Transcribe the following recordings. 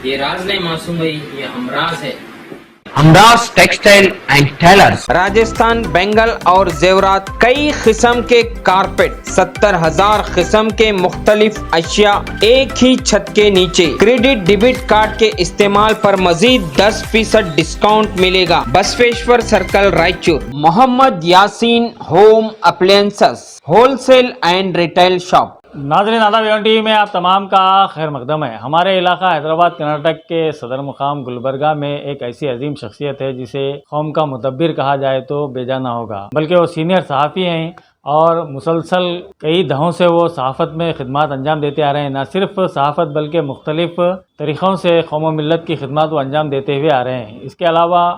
ये राज नहीं मासूम भाई, ये हमराज है। Hamraz textile and tailors. Rajasthan Bengal और जेवरात, कई किस्म के कारपेट, 70,000 किस्म के मुख्तलिफ अशिया एक ही छत के नीचे। क्रेडिट डेबिट कार्ड के इस्तेमाल पर मजीद 10% डिस्काउंट मिलेगा। Basaveshwar circle, Raichur. Mohammed Yasin home appliances wholesale and retail shop. नाज़रीन आदाब, एवन टीवी में आप तमाम का खैर मकदम है। हमारे इलाका हैदराबाद कर्नाटक के सदर मुकाम गुलबर्गा में एक ऐसी अजीम शख्सियत है जिसे कौम का मुदब्बिर कहा जाए तो बेजाना होगा, बल्कि वो सीनियर सहाफ़ी हैं और मुसलसल कई दहों से वो सहाफ़त में खिदमत अंजाम देते आ रहे हैं। न सिर्फ सहाफ़त बल्कि मुख्तलिफ तरीक़ों से कौम मिल्लत की खिदमत वो अंजाम देते हुए आ रहे हैं। इसके अलावा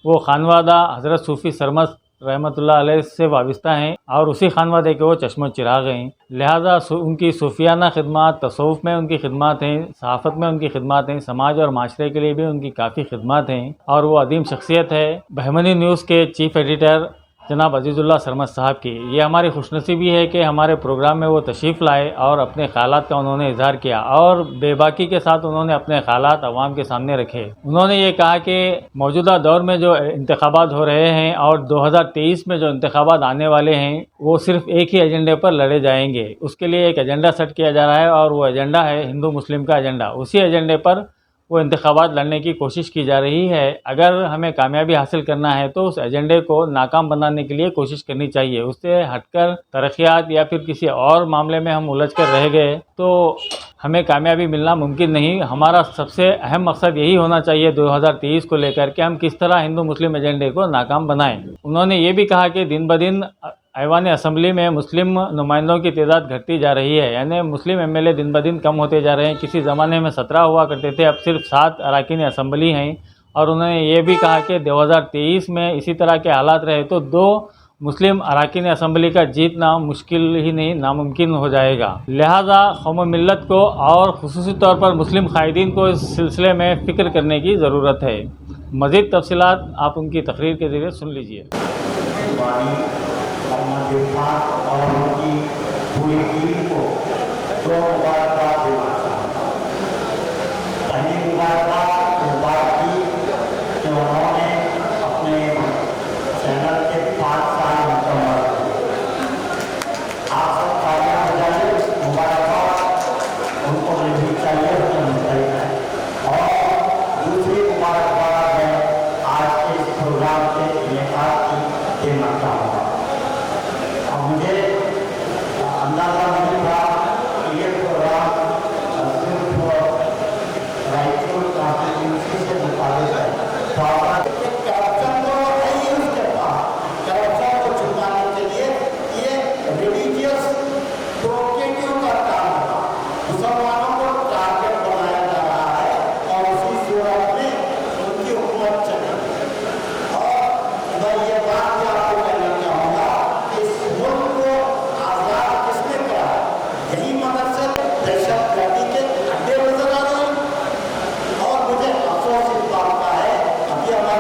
वो खानवादा हज़रत सूफ़ी सरमस्त रहमतुल्लाह अलैह से वाबस्ता हैं और उसी खानवादे के वो चश्मो चिराग हैं। लिहाजा उनकी सूफियाना खिदमत, तसव्वुफ़ में उनकी खिदमत हैं, सहाफ़त में उनकी खिदमत हैं, समाज और माशरे के लिए भी उनकी काफ़ी खिदमत हैं और वो अदीम शख्सियत है बहमनी न्यूज़ के चीफ़ एडिटर जनाब अजीज़ुल्लाह सरमद साहब की। ये हमारी खुशनसीबी है कि हमारे प्रोग्राम में वो तशरीफ़ लाए और अपने ख़यालात का उन्होंने इजहार किया और बेबाकी के साथ उन्होंने अपने ख़यालात अवाम के सामने रखे। उन्होंने ये कहा कि मौजूदा दौर में जो इंतखाबात हो रहे हैं और 2023 में जो इंतखाबात आने वाले हैं वो सिर्फ एक ही एजेंडे पर लड़े जाएंगे। उसके लिए एक एजेंडा सेट किया जा रहा है और वो एजेंडा है हिंदू मुस्लिम का एजेंडा। उसी एजेंडे पर वो इंतखाबात लड़ने की कोशिश की जा रही है। अगर हमें कामयाबी हासिल करना है तो उस एजेंडे को नाकाम बनाने के लिए कोशिश करनी चाहिए। उससे हटकर तरक्यात या फिर किसी और मामले में हम उलझ कर रह गए तो हमें कामयाबी मिलना मुमकिन नहीं। हमारा सबसे अहम मकसद यही होना चाहिए 2023 को लेकर कि हम किस तरह हिंदू मुस्लिम एजेंडे को नाकाम बनाएं। उन्होंने ये भी कहा कि दिन ब दिन ऐवान असम्बली में मुस्लिम नुमाइंदों की तादाद घटती जा रही है, यानी मुस्लिम एमएलए दिन ब दिन कम होते जा रहे हैं। किसी ज़माने में 17 हुआ करते थे, अब सिर्फ 7 अरकान असम्बली हैं। और उन्होंने ये भी कहा कि 2023 में इसी तरह के हालात रहे तो 2 मुस्लिम अरकान असम्बली का जीतना मुश्किल ही नहीं नामुमकिन हो जाएगा। लिहाजा कौम मिल्लत को और खुसूसी तौर पर मुस्लिम कायदीन को इस सिलसिले में फ़िक्र करने की ज़रूरत है। मज़ीद तफसीलात आप उनकी तकरीर के ज़रिए सुन लीजिए। और उनकी पूरी टीम को दो मुबारकबाद देना चाहता हूँ। पहली मुबारकबाद इस बात की कि उन्होंने अपने चैनल के 5 साल मुकम्मल किए। आप सब तालियां बजाइए, मुबारकबाद उनको मिलनी चाहिए, उनके मुस्तैद है। और दूसरी मुबारकबाद है आज के इस प्रोग्राम के इनेकाद की देना चाहूँगा। मुझे अंदाज़ा नहीं था कि ये प्रोग्राम सिर्फ रायचूर कॉन्स्टिट्यूंसी से मुताबिक है। तो करप्शन तो है ही उसके पास, करप्शन को छुपाने के लिए ये रिलीजियस प्रोवोकेटिव का काम था। मुसलमानों को टारगेट बनाया जा रहा है और उसी सूरत में उनकी हुकूमत चली। और मैं ये बात भी आपको कहना चाहूँगा, इस मुल्क को आज़ाद किसने करा? यही मदद से दहशतगर्दी के अड्डे नजर आ रहे हैं। और मुझे अफसोस इस बात का है, अभी हमारे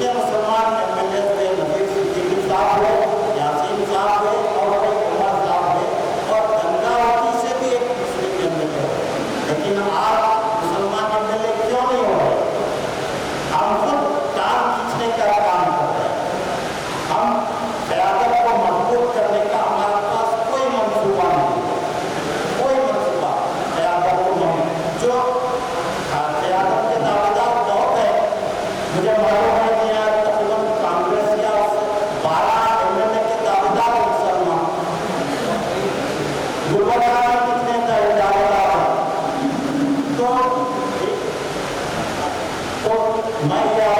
जितने मुसलमान एमएलए हुए, नजीर सिद्दीकी साहब हुए, यासीन साहब हुए और उमर साहब हुए, और गंगावती से भी एक मुस्लिम एमएलए हुए, लेकिन आज मुसलमान एमएलए क्यों नहीं हो रहे? हम खुद टांग खींचने का काम कर रहे हैं। हम क़यादत को मजबूत करने का हमारे पास कोई मंसूबा नहीं है, कोई मंसूबा क़यादत को जो क़यादत के दावेदार बहुत है। मुझे मालूम है कि यहाँ तकरीबन कांग्रेस या 12 एमएलए के दावेदार मुसलमान, गुलबर्गा में कितने दावेदार हैं? तो मैं यह